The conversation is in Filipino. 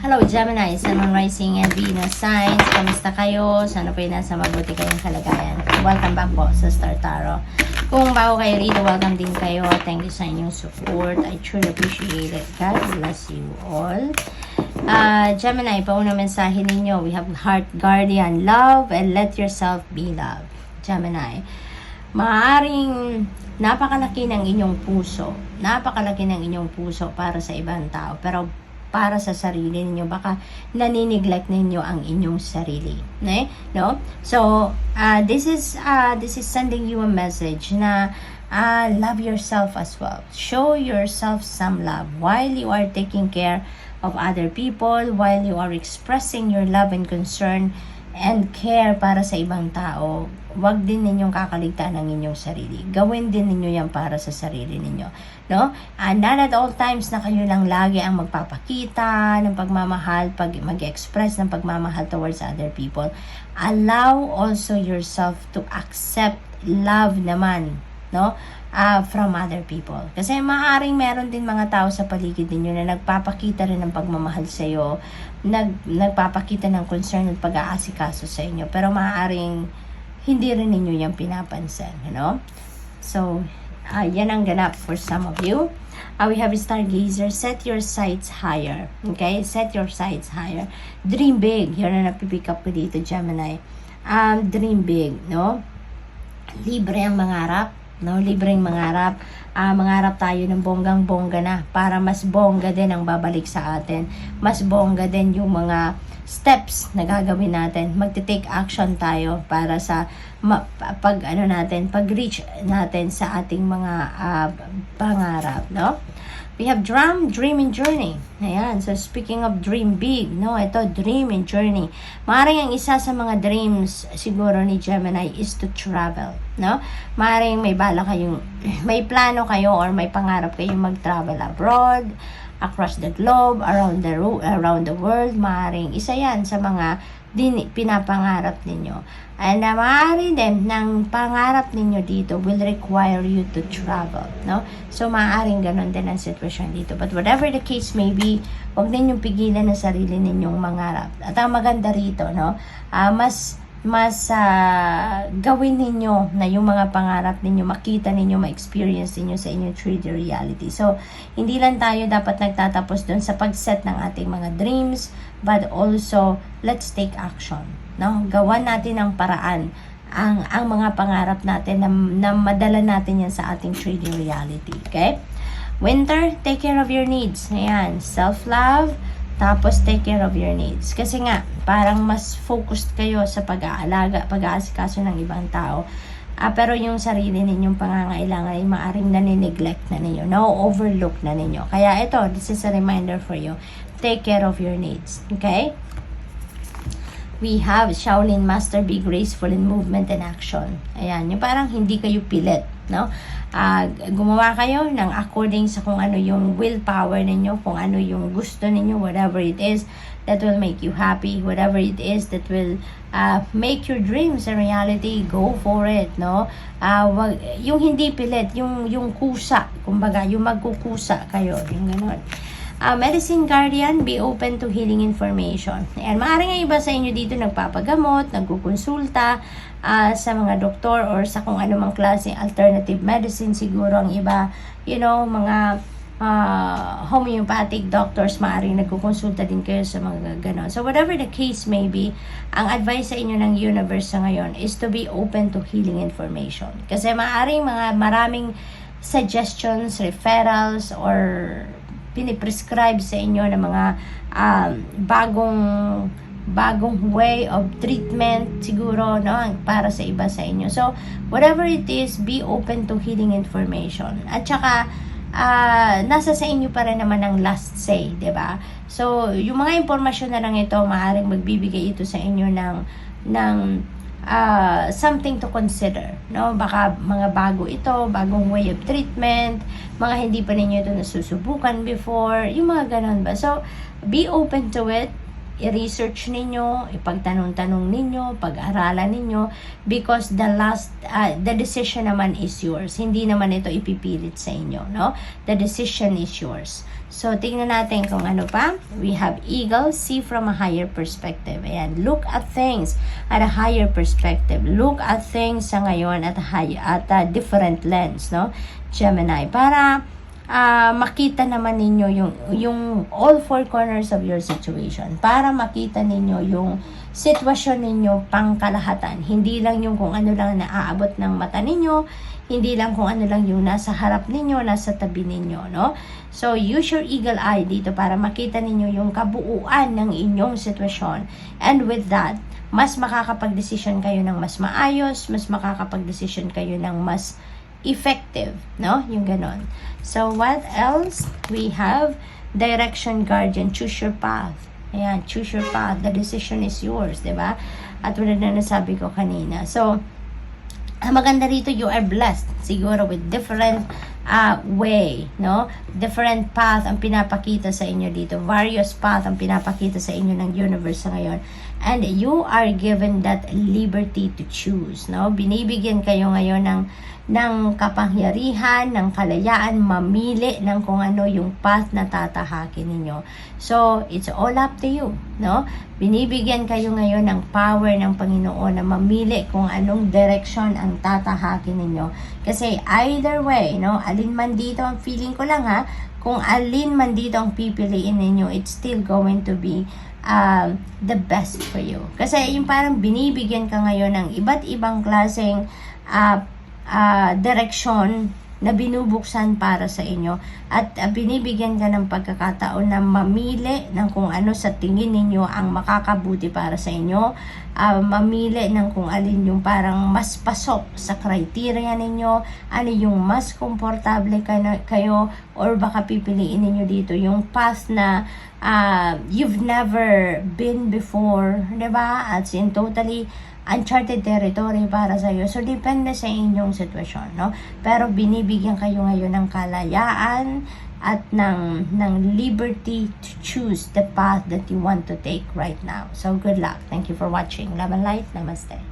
Hello Gemini, Sun, Moon, Rising, and Venus signs. Kamusta kayo? Sana po nasa mabuti kayong kalagayan. Welcome back po sa Star Tarot. Kung bago kayo rito, welcome din kayo. Thank you sa inyong support. I truly appreciate it. God bless you all. Gemini, pauna mensahe ninyo. We have Heart Guardian, love and let yourself be loved. Gemini, maaaring napakalaki ng inyong puso. Napakalaki ng inyong puso para sa ibang tao. Pero para sa sarili ninyo, baka naniniglect ninyo ang inyong sarili, no? So this is sending you a message na love yourself as well. Show yourself some love while you are taking care of other people, while you are expressing your love and concern and care para sa ibang tao. Huwag din ninyong kakaligtaan ng inyong sarili. Gawin din ninyo yan para sa sarili ninyo, no? Not at all times na kayo lang lagi ang magpapakita ng pagmamahal, mag-express ng pagmamahal towards other people. Allow also yourself to accept love naman, no? From other people. Kasi maaaring meron din mga tao sa paligid ninyo na nagpapakita rin ng pagmamahal sa iyo, nagpapakita ng concern at pag-aasikaso sa inyo. Pero maaaring hindi rin ninyo yan pinapansin, So, yan ang ganap for some of you. We have a Stargazer. Set your sights higher. Okay? Set your sights higher. Dream big. Yan na napipick up ko dito, Gemini. Dream big, no? Libre ang mangarap. No, libreng mangarap. Mangarap tayo ng bonggang-bongga na para mas bongga din ang babalik sa atin. Mas bongga din yung mga steps na gagawin natin. Magte-take action tayo para sa pag-reach natin sa ating mga pangarap, no? We have dream and journey. Ayan. So, speaking of dream big, no? Ito, dream and journey. Maaaring ang isa sa mga dreams siguro ni Gemini is to travel, no? Maaaring may bala kayong, may plano kayo or may pangarap kayong mag-travel abroad, across the globe, around the world. Maaaring isa yan sa mga pinapangarap ninyo. And maaari din ng pangarap ninyo dito will require you to travel, no? So maaaring ganun din ang sitwasyon dito. But whatever the case may be, huwag ninyong pigilan ang sarili ninyong mangarap. At ang maganda rito, no? Mas gawin ninyo na yung mga pangarap ninyo, makita ninyo, ma-experience ninyo sa inyong 3D reality. So, hindi lang tayo dapat nagtatapos doon sa pag-set ng ating mga dreams, but also, let's take action. No? Gawan natin ang paraan, ang mga pangarap natin na madala natin yan sa ating 3D reality. Okay? Winter, take care of your needs. Ayan, self-love, tapos take care of your needs. Kasi nga, parang mas focused kayo sa pag-aalaga, pag-aasikaso ng ibang tao. Pero yung sarili ninyong pangangailangan ay maaring nanineglect na ninyo, overlook na ninyo. Kaya ito, this is a reminder for you. Take care of your needs. Okay? We have Shaolin Master, be graceful in movement and action. Ayan, yung parang hindi kayo pilit, no? Gumawa kayo ng according sa kung ano yung willpower ninyo, kung ano yung gusto ninyo, whatever it is that will make you happy, whatever it is that will make your dreams a reality, go for it, no? Yung hindi pilit, yung kusa, kumbaga, yung magkukusa kayo, yung gano'n. Medicine Guardian, be open to healing information. Ayan, maaaring ang iba sa inyo dito nagpapagamot, nagkukonsulta sa mga doktor or sa kung anumang klase alternative medicine. Siguro ang iba, mga homeopathic doctors, maaaring nagkukonsulta din kayo sa mga ganon. So whatever the case may be, ang advice sa inyo ng universe sa ngayon is to be open to healing information. Kasi maaaring maraming suggestions, referrals, or piniprescribe sa inyo ng mga bagong way of treatment siguro, no, para sa iba sa inyo. So whatever it is, be open to healing information. At saka nasa sa inyo pa rin naman ang last say, 'di ba? So yung mga impormasyon na lang ito, maaaring magbibigay ito sa inyo ng something to consider, no? Baka mga bago ito, bagong way of treatment, mga hindi pa ninyo ito nasusubukan before, yung mga ganon ba. So be open to it, i-research ninyo, ipagtanong-tanong ninyo, pag-aralan ninyo, because the decision naman is yours. Hindi naman ito ipipilit sa inyo, no? The decision is yours. So, tingnan natin kung ano pa. We have Eagle, see from a higher perspective. Ayan, look at things at a higher perspective. Look at things sa ngayon at a different lens, no? Gemini, para makita naman ninyo yung all four corners of your situation, para makita ninyo yung sitwasyon ninyo pangkalahatan, hindi lang yung kung ano lang naaabot ng mata ninyo, hindi lang kung ano lang yung nasa harap ninyo, nasa tabi ninyo, no? So use your eagle eye dito para makita ninyo yung kabuuan ng inyong sitwasyon, and with that, mas makakapag-desisyon kayo ng mas maayos, mas makakapag-desisyon kayo ng mas effective, no? Yung ganon. So, what else? We have direction guardian. Choose your path. Ayan, choose your path. The decision is yours, diba? At wala na nasabi ko kanina. So, ang maganda rito, you are blessed. Siguro with different way, no? Different path ang pinapakita sa inyo dito. Various path ang pinapakita sa inyo ng universe sa ngayon. And you are given that liberty to choose, no? Binibigyan kayo ngayon ng kapangyarihan, ng kalayaan, mamili ng kung ano yung path na tatahakin ninyo. So, it's all up to you, no? Binibigyan kayo ngayon ng power ng Panginoon na mamili kung anong direction ang tatahakin ninyo. Kasi either way, no? Alin man dito, ang feeling ko lang ha, kung alin man dito ang pipiliin ninyo, it's still going to be the best for you. Kasi yung parang binibigyan ka ngayon ng iba't ibang klaseng direksyon na binubuksan para sa inyo, at binibigyan ka ng pagkakataon na mamili ng kung ano sa tingin ninyo ang makakabuti para sa inyo, mamili ng kung alin yung parang mas pasok sa criteria ninyo, ano yung mas komportable kayo, or baka pipiliin ninyo dito yung path na you've never been before, diba? At in totally uncharted territory para sa iyo. So, depende sa inyong sitwasyon, no? Pero binibigyan kayo ngayon ng kalayaan at ng liberty to choose the path that you want to take right now. So, good luck. Thank you for watching. Love and light. Namaste.